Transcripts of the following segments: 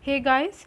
Hey guys,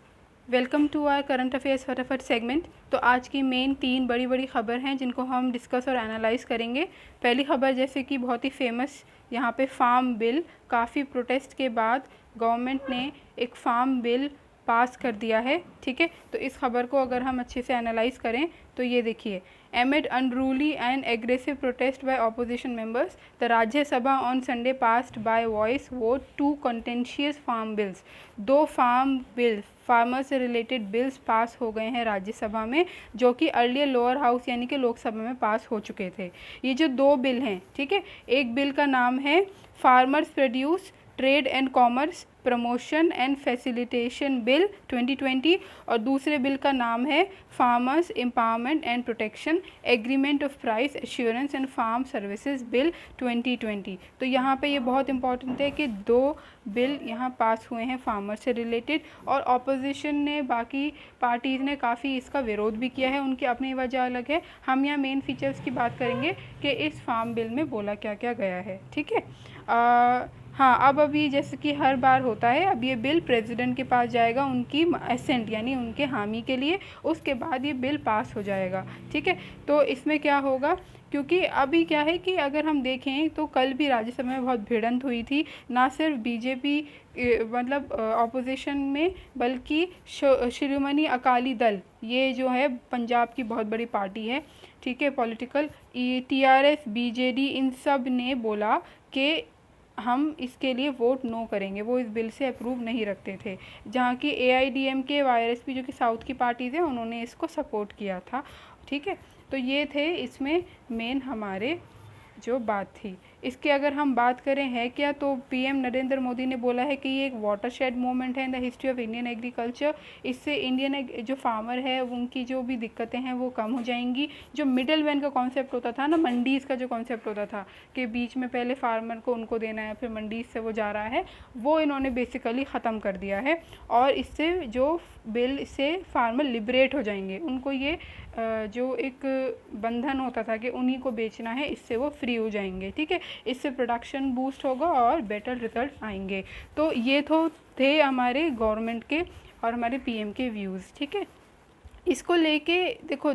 welcome to our current affairs फटाफट segment. तो आज की मेन 3 बड़ी बड़ी खबर हैं जिनको हम डिस्कस और एनालाइज करेंगे। पहली खबर जैसे कि बहुत ही फेमस यहाँ पे फार्म बिल, काफ़ी प्रोटेस्ट के बाद गवर्नमेंट ने एक फार्म बिल पास कर दिया है। ठीक है, तो इस खबर को अगर हम अच्छे से एनालाइज करें तो ये देखिए, amid unruly and aggressive protest by opposition members, the Rajya Sabha on Sunday passed by voice vote 2 contentious farm bills। 2 farm bill, farmer से रिलेटेड बिल्स पास हो गए हैं राज्यसभा में, जो कि अर्लियर लोअर हाउस यानी कि लोकसभा में पास हो चुके थे। ये जो 2 बिल हैं, ठीक है, एक बिल का नाम है farmers produce trade and commerce promotion and facilitation bill 2020 और दूसरे बिल का नाम है farmers empowerment and protection agreement of price assurance and farm services bill 2020। तो यहाँ पे ये बहुत इंपॉर्टेंट है कि 2 बिल यहाँ पास हुए हैं फार्मर से रिलेटेड, और ऑपोजिशन ने, बाकी पार्टीज़ ने काफ़ी इसका विरोध भी किया है। उनकी अपनी वजह अलग है। हम यहाँ मेन फीचर्स की बात करेंगे कि इस फार्म बिल में बोला क्या क्या गया है। ठीक है, हाँ, अब अभी जैसे कि हर बार होता है, अब ये बिल प्रेसिडेंट के पास जाएगा उनकी एसेंट यानी उनके हामी के लिए, उसके बाद ये बिल पास हो जाएगा। ठीक है, तो इसमें क्या होगा, क्योंकि अभी क्या है कि अगर हम देखें तो कल भी राज्यसभा में बहुत भिड़ंत हुई थी, ना सिर्फ बीजेपी मतलब ऑपोजिशन में, बल्कि शिरोमणि अकाली दल, ये जो है पंजाब की बहुत बड़ी पार्टी है, ठीक है, पॉलिटिकल, टीआरएस, बीजेडी, इन सब ने बोला कि हम इसके लिए वोट नो करेंगे। वो इस बिल से अप्रूव नहीं रखते थे, जहाँ की एआईडीएमके, वाईआरएसपी जो कि साउथ की पार्टीज़ हैं, उन्होंने इसको सपोर्ट किया था। ठीक है, तो ये थे इसमें मेन हमारे जो बात थी। इसके अगर हम बात करें है क्या, तो पीएम नरेंद्र मोदी ने बोला है कि ये एक वाटरशेड मोमेंट है in the history of Indian agriculture. इससे इंडियन जो फार्मर है उनकी जो भी दिक्कतें हैं वो कम हो जाएंगी। जो मिडल मैन का कॉन्सेप्ट होता था ना, मंडीज़ का जो कॉन्सेप्ट होता था कि बीच में पहले फार्मर को उनको देना है, फिर मंडीज़ से वो जा रहा है, वो इन्होंने बेसिकली ख़त्म कर दिया है। और इससे जो बिल से फार्मर लिबरेट हो जाएंगे, उनको ये जो एक बंधन होता था कि उन्हीं को बेचना है, इससे वो फ्री हो जाएंगे। ठीक है, इससे प्रोडक्शन बूस्ट होगा और बेटर रिजल्ट आएंगे। तो ये तो थे हमारे गवर्नमेंट के और हमारे पीएम के व्यूज़। ठीक है, इसको लेके देखो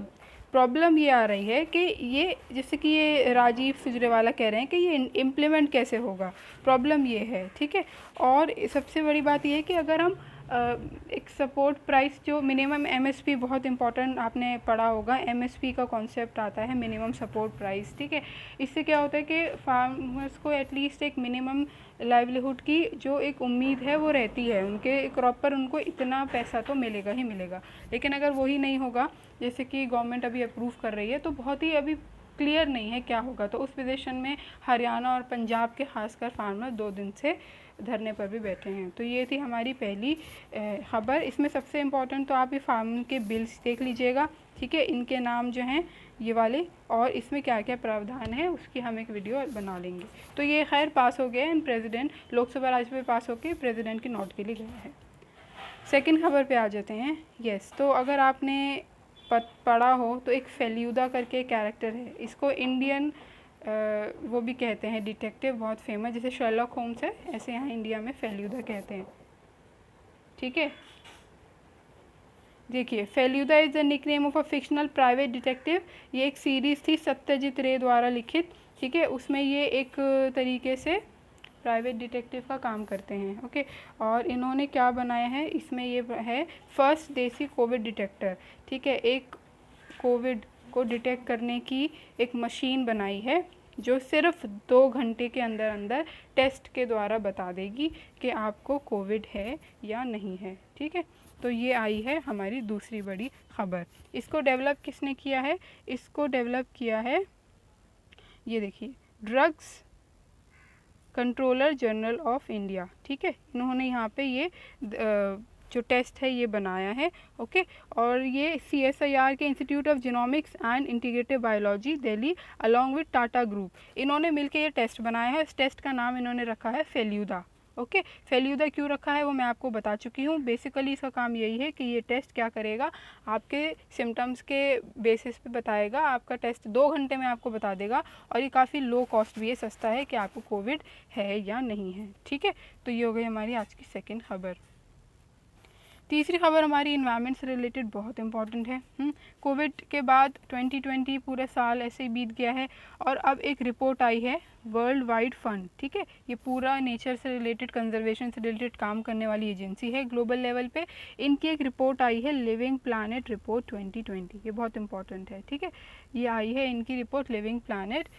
प्रॉब्लम ये आ रही है कि ये, जैसे कि ये राजीव सुजरेवाला कह रहे हैं कि ये इम्प्लीमेंट कैसे होगा, प्रॉब्लम ये है। ठीक है, और सबसे बड़ी बात ये है कि अगर हम एक सपोर्ट प्राइस, जो मिनिमम एमएसपी, बहुत इंपॉर्टेंट, आपने पढ़ा होगा, एमएसपी का कॉन्सेप्ट आता है, मिनिमम सपोर्ट प्राइस। ठीक है, इससे क्या होता है कि फार्मर्स को एटलीस्ट एक मिनिमम लाइवलीहुड की जो एक उम्मीद है वो रहती है, उनके क्रॉप पर उनको इतना पैसा तो मिलेगा ही मिलेगा। लेकिन अगर वही नहीं होगा, जैसे कि गवर्नमेंट अभी अप्रूव कर रही है, तो बहुत ही अभी क्लियर नहीं है क्या होगा। तो उस पोजीशन में हरियाणा और पंजाब के खासकर फार्मर 2 दिन से धरने पर भी बैठे हैं। तो ये थी हमारी पहली खबर। इसमें सबसे इम्पोर्टेंट तो आप ये फार्म के बिल्स देख लीजिएगा। ठीक है, इनके नाम जो हैं ये वाले, और इसमें क्या क्या प्रावधान है उसकी हम एक वीडियो बना लेंगे। तो ये खैर पास हो गया एंड प्रेसिडेंट, लोकसभा राज्यसभा पास होकर प्रेसिडेंट के नोट के लिए गया है। सेकेंड खबर पे आ जाते हैं। यस, तो अगर आपने पढ़ा हो तो एक फेल्यूदा करके कैरेक्टर है, इसको इंडियन वो भी कहते हैं डिटेक्टिव, बहुत फेमस, जैसे शर्लॉक होम्स है, ऐसे यहाँ इंडिया में फेल्यूदा कहते हैं। ठीक है, देखिए, Feluda is the nickname of a fictional private detective. ये एक सीरीज़ थी सत्यजीत रे द्वारा लिखित। ठीक है, उसमें ये एक तरीके से प्राइवेट डिटेक्टिव का काम करते हैं। ओके, और इन्होंने क्या बनाया है, इसमें ये है फर्स्ट देसी कोविड डिटेक्टर। ठीक है, एक कोविड को डिटेक्ट करने की एक मशीन बनाई है जो सिर्फ 2 घंटे के अंदर अंदर टेस्ट के द्वारा बता देगी कि आपको कोविड है या नहीं है। ठीक है, तो ये आई है हमारी दूसरी बड़ी खबर। इसको डेवलप किसने किया है, इसको डेवलप किया है, ये देखिए, drugs controller general of India. ठीक है, इन्होंने यहाँ पे ये जो टेस्ट है ये बनाया है। ओके, और ये CSIR के institute of genomics and integrative biology Delhi along with Tata group, इन्होंने मिलकर ये टेस्ट बनाया है। इस टेस्ट का नाम इन्होंने रखा है फेल्यूदा। ओके, फेल्यूदा क्यों रखा है वो मैं आपको बता चुकी हूँ। बेसिकली इसका काम यही है कि ये टेस्ट क्या करेगा, आपके सिम्टम्स के बेसिस पे बताएगा। आपका टेस्ट 2 घंटे में आपको बता देगा, और ये काफ़ी लो कॉस्ट भी है, सस्ता है, कि आपको कोविड है या नहीं है। ठीक है, तो ये हो गई हमारी आज की सेकेंड खबर। तीसरी खबर हमारी इन्वायरमेंट से रिलेटेड बहुत इंपॉर्टेंट है। कोविड के बाद 2020 पूरे साल ऐसे ही बीत गया है और अब एक रिपोर्ट आई है वर्ल्ड वाइड फंड, ठीक है, ये पूरा नेचर से रिलेटेड, कंजर्वेशन से रिलेटेड काम करने वाली एजेंसी है ग्लोबल लेवल पे। इनकी एक रिपोर्ट आई है लिविंग प्लानेट रिपोर्ट 2020, ये बहुत इंपॉर्टेंट है, ठीक है। ये आई है इनकी रिपोर्ट लिविंग प्लानेट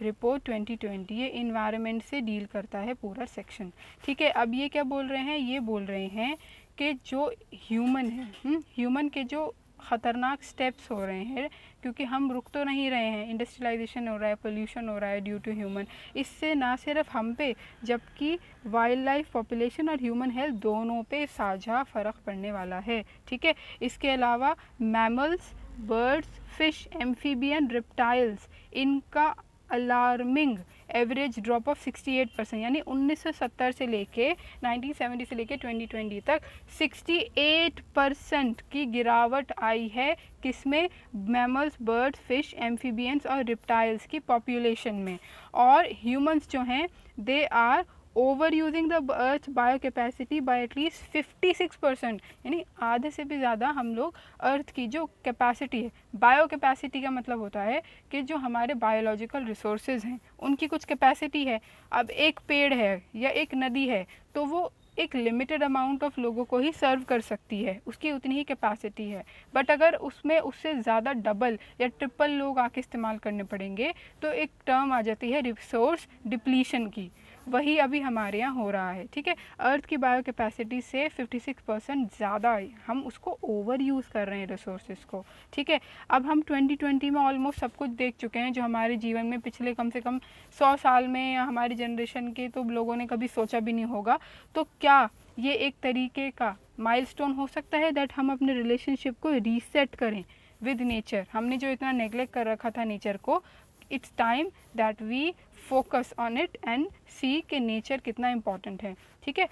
रिपोर्ट 2020, ये इन्वायरमेंट से डील करता है पूरा सेक्शन, ठीक है। अब ये क्या बोल रहे हैं, ये बोल रहे हैं कि जो ह्यूमन है, ह्यूमन के जो ख़तरनाक स्टेप्स हो रहे हैं, क्योंकि हम रुक तो नहीं रहे हैं, इंडस्ट्रियलाइजेशन हो रहा है, पोल्यूशन हो रहा है ड्यू टू ह्यूमन, इससे ना सिर्फ हम पे जबकि वाइल्ड लाइफ पॉपुलेशन और ह्यूमन हेल्थ दोनों पे साझा फ़र्क पड़ने वाला है, ठीक है। इसके अलावा mammals, birds, fish, amphibian, reptiles, इनका अलार्मिंग एवरेज ड्रॉप ऑफ 68%, यानी 1970 से लेके 1970 से लेके 2020 तक 68% की गिरावट आई है किसमें, मैमल्स, बर्ड्स, फिश, एम्फीबियंस और रिप्टाइल्स की पॉपुलेशन में। और ह्यूमंस जो हैं they are overusing the earth biocapacity by at least 56%, यानी आधे से भी ज़्यादा हम लोग अर्थ की जो कैपेसिटी है, बायो कैपेसिटी का मतलब होता है कि जो हमारे बायोलॉजिकल रिसोर्सेज हैं उनकी कुछ कैपेसिटी है। अब एक पेड़ है या एक नदी है तो वो एक लिमिटेड अमाउंट ऑफ लोगों को ही सर्व कर सकती है, उसकी उतनी ही कैपेसिटी है। बट अगर उसमें उससे ज़्यादा डबल या ट्रिपल लोग आके इस्तेमाल करने पड़ेंगे तो एक टर्म आ जाती है रिसोर्स डिप्लीशन की, वही अभी हमारे यहाँ हो रहा है, ठीक है। अर्थ की बायो कैपेसिटी से 56% ज़्यादा हम उसको ओवर यूज़ कर रहे हैं रिसोर्सेज को, ठीक है। अब हम 2020 में ऑलमोस्ट सब कुछ देख चुके हैं जो हमारे जीवन में पिछले कम से कम 100 साल में या हमारी जनरेशन के तो लोगों ने कभी सोचा भी नहीं होगा। तो क्या ये एक तरीके का माइलस्टोन हो सकता है दैट हम अपने रिलेशनशिप को रीसेट करें विद नेचर? हमने जो इतना नेग्लेक्ट कर रखा था नेचर को, it's time that we focus on it and see कि नेचर कितना इम्पॉर्टेंट है, ठीक है।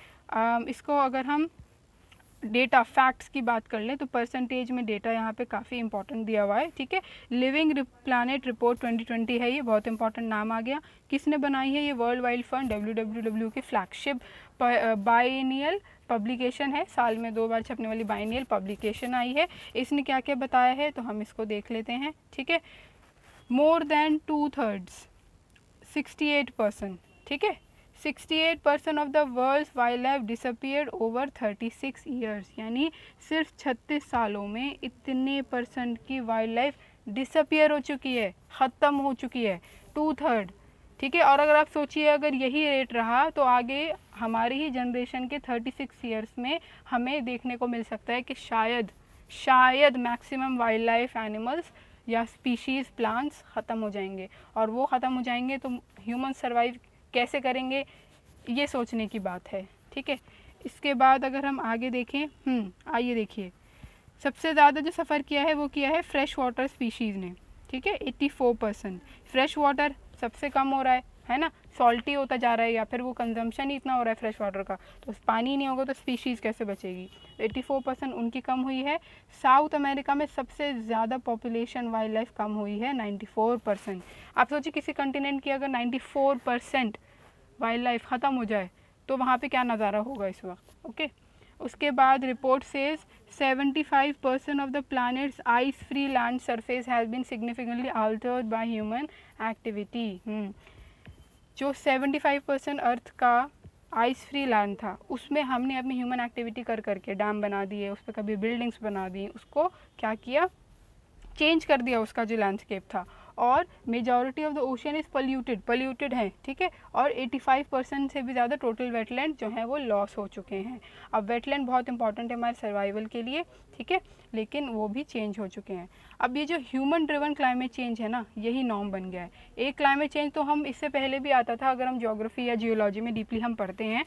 इसको अगर हम डेटा फैक्ट्स की बात कर लें तो परसेंटेज में डेटा यहाँ पे काफ़ी इंपॉर्टेंट दिया हुआ है, ठीक है। लिविंग प्लानेट रिपोर्ट 2020 है, ये बहुत इंपॉर्टेंट नाम आ गया। किसने बनाई है? ये वर्ल्ड वाइड फंड WWW की फ्लैगशिप बाइनियल पब्लिकेशन है, साल में 2 बार छपने वाली बाइनियल पब्लिकेशन आई है। इसने क्या क्या बताया है तो हम इसको देख लेते हैं, ठीक है। मोर देन 2/3 68%, ठीक है, 68% of the world's wildlife disappeared over 36 years, यानी सिर्फ 36 सालों में इतने % की वाइल्ड लाइफ डिसअपियर हो चुकी है, ख़त्म हो चुकी है, 2/3, ठीक है। और अगर आप सोचिए अगर यही रेट रहा तो आगे हमारी ही जनरेशन के 36 ईयर्स में हमें देखने को मिल सकता है कि शायद मैक्सिमम वाइल्ड लाइफ एनिमल्स या स्पीशीज़ प्लांट्स ख़त्म हो जाएंगे, और वो ख़त्म हो जाएंगे तो ह्यूमन सर्वाइव कैसे करेंगे, ये सोचने की बात है, ठीक है। इसके बाद अगर हम आगे देखें, आइए देखिए, सबसे ज़्यादा जो सफ़र किया है वो किया है फ्रेश वाटर स्पीशीज़ ने, ठीक है, 84%। फ्रेश वाटर सबसे कम हो रहा है ना, सॉल्टी होता जा रहा है या फिर वो कंजम्पशन ही इतना हो रहा है फ्रेश वाटर का, तो पानी नहीं होगा तो स्पीशीज़ कैसे बचेगी। 84% उनकी कम हुई है। साउथ अमेरिका में सबसे ज़्यादा पॉपुलेशन वाइल्ड लाइफ कम हुई है, 94%। आप सोचिए किसी कंटिनेंट की अगर 94% वाइल्ड लाइफ ख़त्म हो जाए तो वहाँ पे क्या नज़ारा होगा इस वक्त, ओके। उसके बाद report says 75% of the planet's ice free land surface has been significantly altered by human activity. जो 75% अर्थ का आइस फ्री लैंड था उसमें हमने अपनी ह्यूमन एक्टिविटी कर करके डैम बना दिए, उस पर कभी बिल्डिंग्स बना दी, उसको क्या किया, चेंज कर दिया उसका जो लैंडस्केप था। और majority of the ocean is polluted है, ठीक है। और 85% से भी ज़्यादा टोटल वेटलैंड जो हैं वो लॉस हो चुके हैं। अब वेटलैंड बहुत इंपॉर्टेंट है हमारे सर्वाइवल के लिए, ठीक है, लेकिन वो भी चेंज हो चुके हैं। अब ये जो ह्यूमन ड्रिवन क्लाइमेट चेंज है ना, यही नॉर्म बन गया है। एक क्लाइमेट चेंज तो हम इससे पहले भी आता था, अगर हम ज्योग्राफी या जियोलॉजी में डीपली हम पढ़ते हैं,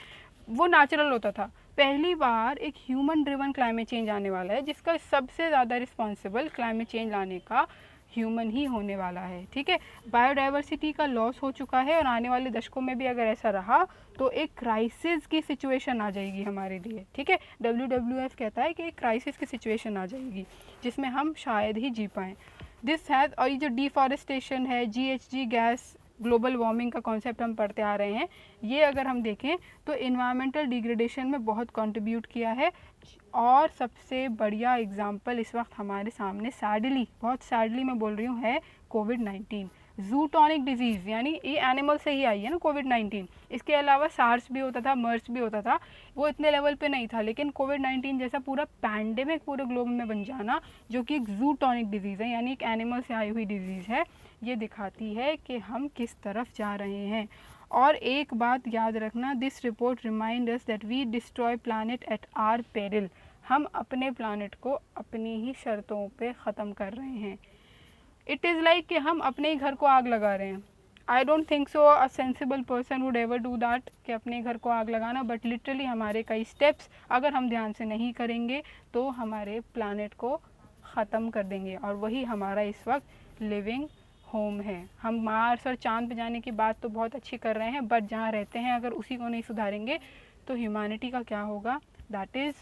वो नेचुरल होता था। पहली बार एक ह्यूमन ड्रिवन क्लाइमेट चेंज आने वाला है जिसका सबसे ज़्यादा रिस्पॉन्सिबल क्लाइमेट चेंज लाने का ह्यूमन ही होने वाला है, ठीक है। बायोडाइवर्सिटी का लॉस हो चुका है और आने वाले दशकों में भी अगर ऐसा रहा तो एक क्राइसिस की सिचुएशन आ जाएगी हमारे लिए, ठीक है। WWF कहता है कि एक क्राइसिस की सिचुएशन आ जाएगी जिसमें हम शायद ही जी पाएँ। दिस हैज़, और ये जो डिफॉरेस्टेशन है, GHG गैस ग्लोबल वार्मिंग का कॉन्सेप्ट हम पढ़ते आ रहे हैं, ये अगर हम देखें तो इन्वायरमेंटल डिग्रेडेशन में बहुत कंट्रीब्यूट किया है। और सबसे बढ़िया एग्जांपल इस वक्त हमारे सामने सैडली, बहुत सैडली मैं बोल रही हूँ, है कोविड-19। जूटोनिक डिजीज़, यानी ये एनिमल से ही आई है ना कोविड-19। इसके अलावा सार्स भी होता था, मर्स भी होता था, वो इतने लेवल पे नहीं था, लेकिन कोविड-19 जैसा पूरा पैंडेमिक पूरे ग्लोब में बन जाना, जो कि एक जूटोनिक डिजीज़ है, यानी एक एनिमल से आई हुई डिजीज़ है, ये दिखाती है कि हम किस तरफ जा रहे हैं। और एक बात याद रखना, this report remind us that we destroy planet at our peril. हम अपने प्लानट को अपनी ही शर्तों पे ख़त्म कर रहे हैं। इट इज़ लाइक कि हम अपने ही घर को आग लगा रहे हैं। I don't think so a sensible person would ever do that, कि अपने घर को आग लगाना, बट लिटरली हमारे कई स्टेप्स अगर हम ध्यान से नहीं करेंगे तो हमारे प्लानट को ख़त्म कर देंगे। और वही हमारा इस वक्त लिविंग होम है। हम मार्स और चांद पे जाने की बात तो बहुत अच्छी कर रहे हैं, बट जहाँ रहते हैं अगर उसी को नहीं सुधारेंगे तो ह्यूमैनिटी का क्या होगा, that is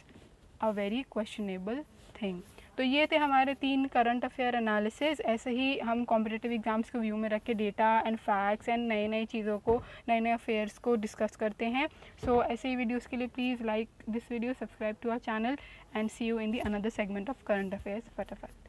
a very questionable thing. तो ये थे हमारे 3 करंट अफेयर एनालिसिस। ऐसे ही हम कॉम्पिटिटिव एग्जाम्स को व्यू में रख के डेटा एंड फैक्ट्स एंड नई नई चीज़ों को, नए नए अफेयर्स को डिस्कस करते हैं। सो ऐसे ही वीडियोज़ के लिए please like this video, subscribe to our channel and see you in the another segment of current affairs फटाफट।